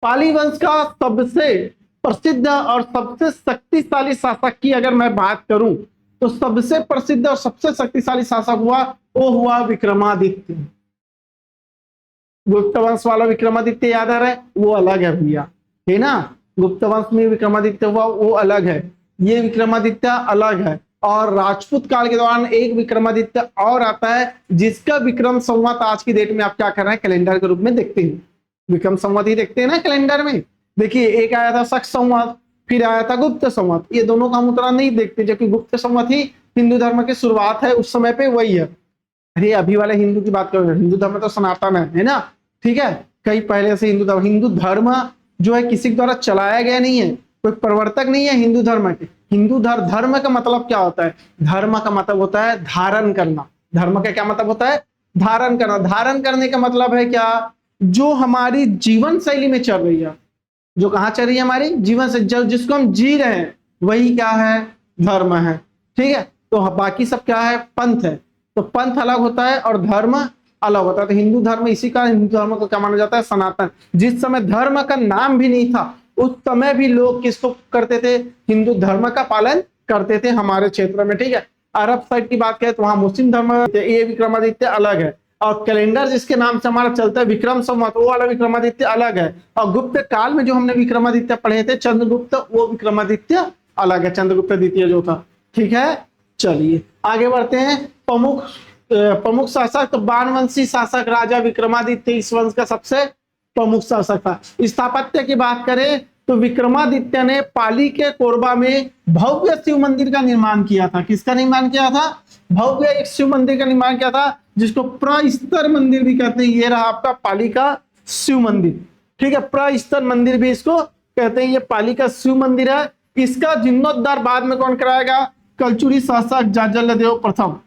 S1: पाली वंश का सबसे प्रसिद्ध और सबसे शक्तिशाली शासक की अगर मैं बात करूं तो सबसे प्रसिद्ध और सबसे शक्तिशाली शासक वो हुआ विक्रमादित्य। गुप्त वंश वाला विक्रमादित्य याद आ रहा है, वो अलग है भैया, है ना। गुप्त वंश में विक्रमादित्य हुआ वो अलग है, ये विक्रमादित्य अलग है। और राजपूत काल के दौरान एक विक्रमादित्य और आता है, जिसका विक्रम संवत आज की डेट में आप क्या कर रहे हैं, कैलेंडर के रूप में देखते हैं। विक्रम संवत ही देखते हैं ना कैलेंडर में। देखिए, एक आया था शक संवत, फिर आया था गुप्त संवत। ये दोनों का हम उतना नहीं देखते, जबकि गुप्त संवत ही हिंदू धर्म की शुरुआत है, उस समय पे वही है। अरे अभी वाले हिंदू की बात करो, हिंदू धर्म तो सनातन है ना। ठीक है, कई पहले से हिंदू धर्म जो है किसी के द्वारा चलाया गया नहीं है, कोई प्रवर्तक नहीं है हिंदू धर्म के। हिंदू धर्म का मतलब क्या होता है, धर्म का मतलब होता है धारण करना। धर्म का क्या मतलब होता है, धारण करना। धारण करने का मतलब है क्या, जो हमारी जीवन शैली में चल रही है, जो कहाँ चल रही है हमारी जीवन से, जिसको हम जी रहे हैं, वही क्या है, धर्म है। ठीक है, तो बाकी सब क्या है, पंथ है। तो पंथ अलग होता है और धर्म अलग होता है। तो हिंदू धर्म, इसी का हिंदू धर्म को क्या माना जाता है, सनातन। जिस समय धर्म का नाम भी नहीं था, उस समय भी लोग किसको करते थे, हिंदू धर्म का पालन करते थे हमारे क्षेत्र में, ठीक है। अरब साइड की बात करें तो वहां मुस्लिम धर्म, ये विक्रमादित्य अलग है। और कैलेंडर जिसके नाम से हमारा चलता है विक्रम संवत, वो वाला विक्रमादित्य अलग है। और गुप्त काल में जो हमने विक्रमादित्य पढ़े थे चंद्रगुप्त, वो विक्रमादित्य अलग है, चंद्रगुप्त द्वितीय जो था, ठीक है। चलिए आगे बढ़ते हैं। प्रमुख शासक तो बाणवंशी शासक राजा विक्रमादित्य इस वंश का सबसे प्रमुख शासक था। स्थापत्य की बात करें तो विक्रमादित्य ने पाली के कोरबा में भव्य शिव मंदिर का निर्माण किया था। किसका निर्माण किया था? भव्य एक शिव मंदिर का निर्माण किया था, जिसको प्रस्तर मंदिर भी कहते हैं। ये रहा आपका पाली का शिव मंदिर, ठीक है। प्रस्तर मंदिर भी इसको कहते हैं। ये पाली का शिव मंदिर है। इसका जीर्णोद्धार बाद में कौन कराएगा? कलचुरी शासक जाजलदेव प्रथम।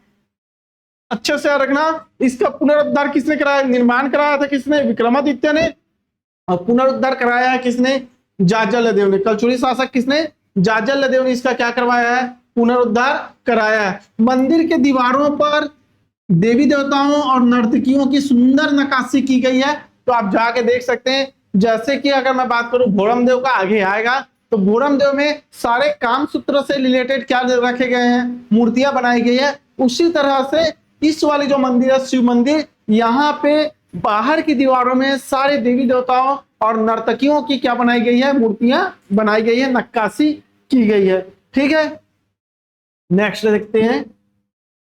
S1: अच्छे से रखना, इसका पुनरुद्धार किसने कराया? निर्माण कराया था किसने? विक्रमादित्य ने। और पुनरुद्धार कराया है किसने? जाजलदेव ने। कलचुरी शासक किसने? जाजलदेव ने इसका क्या करवाया है? पुनरुद्धार कराया है। मंदिर के दीवारों पर देवी देवताओं और नर्तकियों की सुंदर नक्काशी की गई है, तो आप जाके देख सकते हैं। जैसे कि अगर मैं बात करूं भोरम देव का, आगे आएगा, तो भोरम देव में सारे काम सूत्र से रिलेटेड क्या रखे गए हैं? मूर्तियां बनाई गई है। उसी तरह से इस वाली जो मंदिर है शिव मंदिर, यहाँ पे बाहर की दीवारों में सारे देवी देवताओं और नर्तकियों की क्या बनाई गई है? मूर्तियां बनाई गई है, नक्काशी की गई है, ठीक है। नेक्स्ट देखते हैं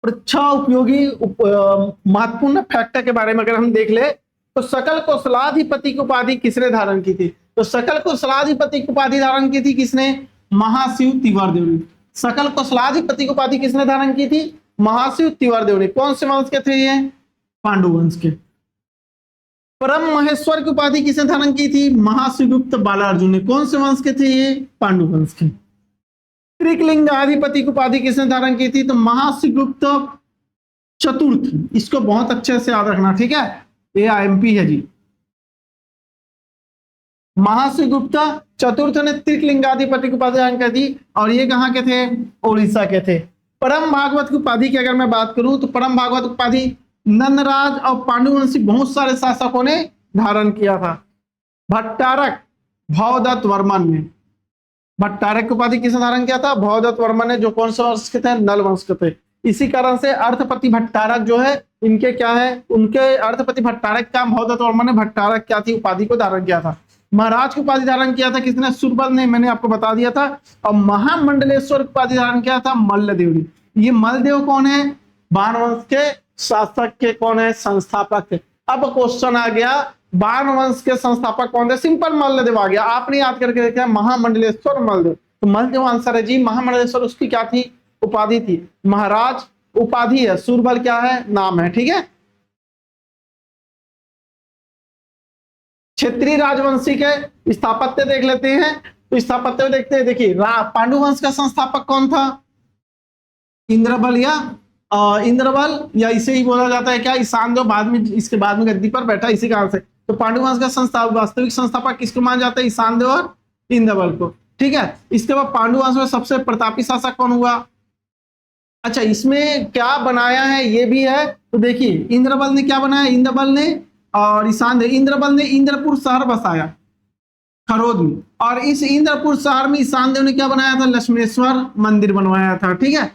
S1: परीक्षा उपयोगी महत्वपूर्ण फैक्टर के बारे में अगर हम देख ले तो सकल कौशलाधिपति की उपाधि किसने धारण की थी? तो सकल कौशलाधिपति की उपाधि धारण की थी किसने? महाशिव तिवारदेव ने। सकल कौशलाधिपति की उपाधि किसने धारण की थी? महाशिव तिवारदेव ने। कौन से वंश के थे ये? पांडु वंश के। परम महेश्वर की उपाधि किसने धारण की थी? महाशिवगुप्त बालार्जुन ने। कौन से वंश के थे ये? पांडु वंश के। त्रिकलिंगाधिपति की उपाधि किसने धारण की थी? तो महाशिवगुप्त चतुर्थ। इसको बहुत अच्छे से याद रखना, ठीक है। ये आईएमपी है जी। महाशिवगुप्त चतुर्थ ने त्रिकलिंगाधिपति की उपाधि धारण कर दी। और ये कहाँ के थे? उड़ीसा के थे। परम भागवत की उपाधि की अगर मैं बात करूं तो परम भागवत की उपाधि नंदराज और पांडुवंशी बहुत सारे शासकों ने धारण किया था। भट्टारक भवदत्त वर्मन ने। भट्टारक की उपाधि किसने धारण किया था? भवदत्त वर्मन ने, जो कौन से वंश के थे? नल वंश के थे। इसी कारण से अर्थपति भट्टारक जो है, इनके क्या है? उनके अर्थपति भट्टारक का भवदत्त वर्मन ने भट्टारक क्या थी उपाधि को धारण किया था। महाराज की उपाधि धारण किया था किसने? सुरबल ने, मैंने आपको बता दिया था। और महामंडलेश्वर की उपाधि धारण किया था मल्लदेव ने। ये मल्लदेव कौन है? बाणवंश के शासक के कौन है? संस्थापक थे। अब क्वेश्चन आ गया, बाणवंश के संस्थापक कौन थे? सिंपल मल्लदेव आ गया। आपने याद करके देखा महामंडलेश्वर मल्लदेव, तो मल्लदेव आंसर है जी। महामंडलेश्वर उसकी क्या थी? उपाधि थी। महाराज उपाधि है, सुरबल क्या है? नाम है, ठीक है। क्षेत्रीय राजवंशी के स्थापत्य देख लेते हैं। तो स्थापत्य में देखते हैं, देखिए पांडु वंश का संस्थापक कौन था? इंद्रबल या इसे ही बोला जाता है क्या? ईशान, जो बाद में इसके बाद में गद्दी पर बैठा, इसी कारण से। तो पांडु वंश का वास्तविक संस्थापक किसको माना जाता है? ईशान देव और इंद्रबल को, ठीक है। इसके बाद पांडु वंश में सबसे प्रतापी शासक कौन हुआ? अच्छा, इसमें क्या बनाया है ये भी है। तो देखिए इंद्रबल ने क्या बनाया? इंद्रबल ने और इंद्रबल ने इंद्रपुर शहर बसाया खरोद में। और इस इंद्रपुर शहर में ईशान देव ने क्या बनाया था? लक्ष्मेश्वर मंदिर बनवाया था, ठीक है।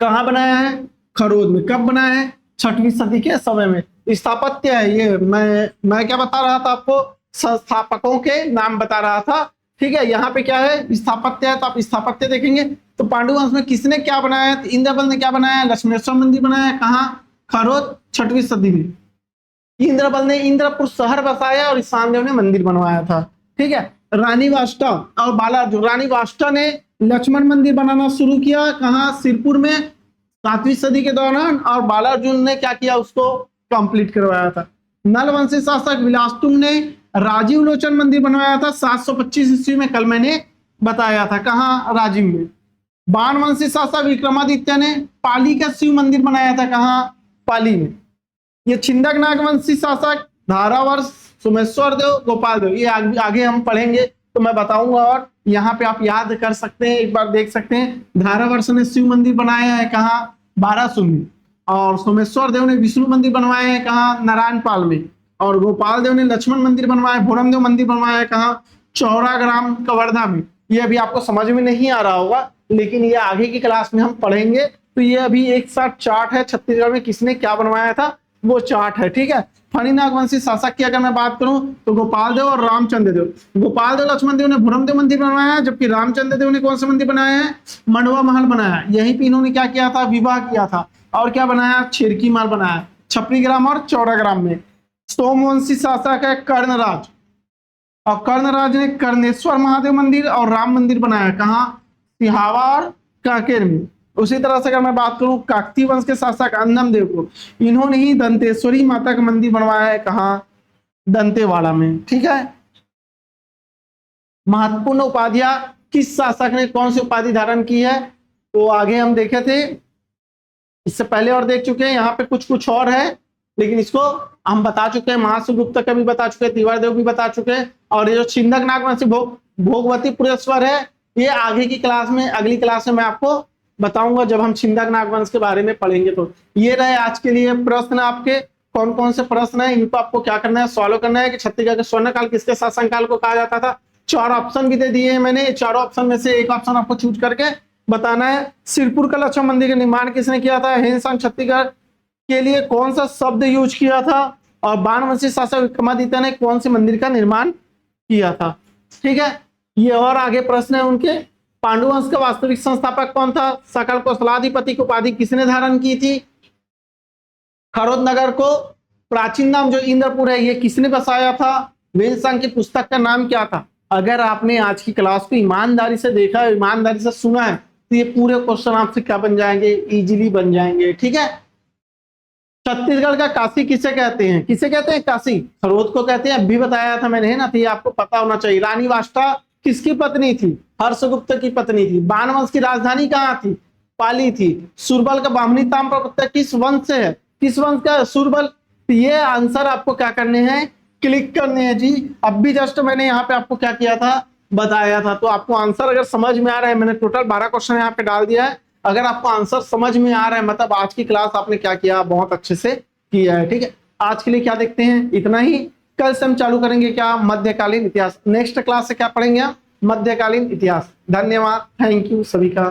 S1: कहां बनाया है? खरोद में। कब बनाया है? 6वीं सदी के समय में। स्थापत्य है ये। मैं क्या बता रहा था आपको? संस्थापकों के नाम बता रहा था, ठीक है। यहाँ पे क्या है? स्थापत्य है, तो आप स्थापत्य देखेंगे। तो पांडु वंश में किसने क्या बनाया? तो इंद्रबल ने क्या बनाया? लक्ष्मेश्वर मंदिर बनाया। कहाँ? खरोद, 6वीं सदी में। इंद्रबल ने इंद्रपुर शहर बसाया और ईशान देव ने मंदिर बनवाया था, ठीक है। रानी वाष्टा और बालार्जुन। रानी वाष्टा ने लक्ष्मण मंदिर बनाना शुरू किया। कहाँ? सिरपुर में, 7वीं सदी के दौरान। और बालार्जुन ने क्या किया? उसको कंप्लीट करवाया था। नलवंशी शासक विलासतुंग ने राजीव लोचन मंदिर बनवाया था 725 ईस्वी में। कल मैंने बताया था। कहाँ? राजीव में। बाणवंशी शासक विक्रमादित्य ने पाली का शिव मंदिर बनाया था। कहाँ? पाली में। ये छिंदक नागवंशी शासक धारावर्ष सोमेश्वर देव, गोपाल देव, ये आगे हम पढ़ेंगे तो मैं बताऊंगा। और यहाँ पे आप याद कर सकते हैं, एक बार देख सकते हैं। धारावर्ष ने शिव मंदिर बनाया है। कहाँ? बारासूर में। और सोमेश्वर देव ने विष्णु मंदिर बनवाया है। कहाँ? नारायणपाल में। और गोपाल देव ने लक्ष्मण मंदिर बनवाया, भोरम देव मंदिर बनवाया है। कहाँ? चौरा ग्राम कवर्धा में। ये अभी आपको समझ में नहीं आ रहा होगा, लेकिन ये आगे की क्लास में हम पढ़ेंगे। तो ये अभी एक साथ चार्ट है छत्तीसगढ़ में किसने क्या बनवाया था, वो चार्ट है, ठीक है। फणी नागवंशी शासक की अगर मैं बात करूं तो गोपाल देव और रामचंद्र देव। गोपाल देव लक्ष्मण देव ने भूरमदेव मंदिर बनवाया है, जबकि रामचंद्र देव ने कौन सा मंदिर बनाया है, मंडवा महल बनाया है। यहीं पे इन्होंने क्या किया था, विवाह किया था। और क्या बनाया, छिरकी महल बनाया, छपरी ग्राम और चौड़ा ग्राम में। सोमवंशी शासक है कर्णराज, और कर्णराज ने कर्णेश्वर महादेव मंदिर और राम मंदिर बनाया, कहाँ, सिहावा और कांकेर में। उसी तरह से अगर मैं बात करूं काकतीय वंश के शासक अन्नम देव को, इन्होंने ही दंतेश्वरी माता का मंदिर बनवाया है, कहाँ, दंतेवाड़ा में, ठीक है। महत्वपूर्ण उपाधियां किस शासक ने कौन सी उपाधि धारण की है, तो आगे हम देखे थे, इससे पहले और देख चुके हैं। यहाँ पे कुछ कुछ और है, लेकिन इसको हम बता चुके हैं। महासुगुप्त का भी बता चुके हैं, तिवारी देव भी बता चुके हैं। और ये जो छिंदक नागवंशी भोगवती पुरेश्वर है, ये आगे की क्लास में, अगली क्लास में मैं आपको बताऊंगा जब हम छिंदक नागवंश के बारे में पढ़ेंगे। तो ये रहे आज के लिए प्रश्न आपके, कौन कौन से प्रश्न है, इनको आपको क्या करना है, सॉल्व करना है। कि छत्तीसगढ़ के स्वर्णकाल किसके शासनकाल को कहा जाता था। 4 ऑप्शन भी दे दिए हैं मैंने, 4 ऑप्शन में से एक ऑप्शन आपको चूज करके बताना है। सिरपुर का लक्ष्मण मंदिर का निर्माण किसने किया था, हेनसांग छत्तीसगढ़ के लिए कौन सा शब्द यूज किया था, और बाणवंशी शासक विक्रमादित्य ने कौन से मंदिर का निर्माण किया था, ठीक है। ये और आगे प्रश्न है उनके। पांडुवंश का वास्तविक संस्थापक कौन था, सकल कौशलाधिपति की उपाधि किसने धारण की थी। खरोद नगर को प्राचीन नाम जो इंद्रपुर है, ये किसने बसाया था। वेदसांग की पुस्तक का नाम क्या था। अगर आपने आज की क्लास को ईमानदारी से देखा है, ईमानदारी से सुना है, तो ये पूरे क्वेश्चन आपसे क्या बन जाएंगे, इजीली बन जाएंगे, ठीक है। छत्तीसगढ़ का काशी किसे कहते हैं, किसे कहते हैं, काशी खरोद को कहते हैं, अभी बताया था मैंने, है ना, तो ये आपको पता होना चाहिए। रानी वाष्टा किसकी पत्नी थी, हर्षगुप्त की पत्नी थी। बाणवंश की राजधानी कहाँ थी, पाली थी। सुरबल का बामनी ताम्रपत्र किस वंश से है, किस वंश का है, सुरबल। ये आंसर आपको क्या करने हैं, क्लिक करने हैं जी। अब भी जस्ट मैंने यहाँ पे आपको क्या किया था, बताया था। तो आपको आंसर अगर समझ में आ रहा है, मैंने टोटल 12 क्वेश्चन यहाँ पे डाल दिया है। अगर आपको आंसर समझ में आ रहा है, मतलब आज की क्लास आपने क्या किया, बहुत अच्छे से किया है, ठीक है। आज के लिए क्या देखते हैं, इतना ही। कल से हम चालू करेंगे क्या, मध्यकालीन इतिहास। नेक्स्ट क्लास से क्या पढ़ेंगे, मध्यकालीन इतिहास। धन्यवाद, थैंक यू सभी का।